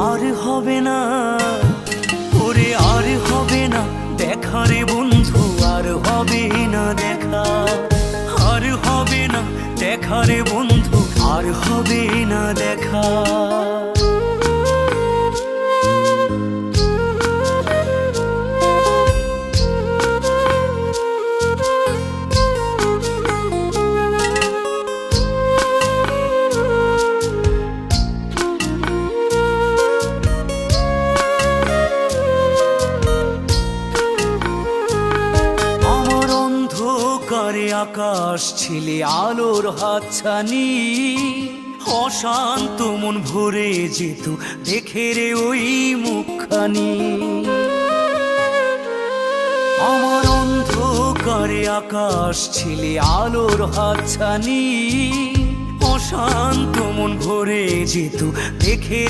আর হবে না, ওরে আর হবে না দেখা রে বন্ধু, আর হবে না দেখা, আর হবে না দেখা রে বন্ধু, আর হবে না দেখা। অন্ধকারে আকাশ ছিলে আলোর হাতছানি, অশান্ত মন ভরে যেত দেখে রে ওই মুখখানি। আমার অন্ধকারে আকাশ ছিলে আলোর হাতছানি, অশান্ত মন ভরে যেত দেখে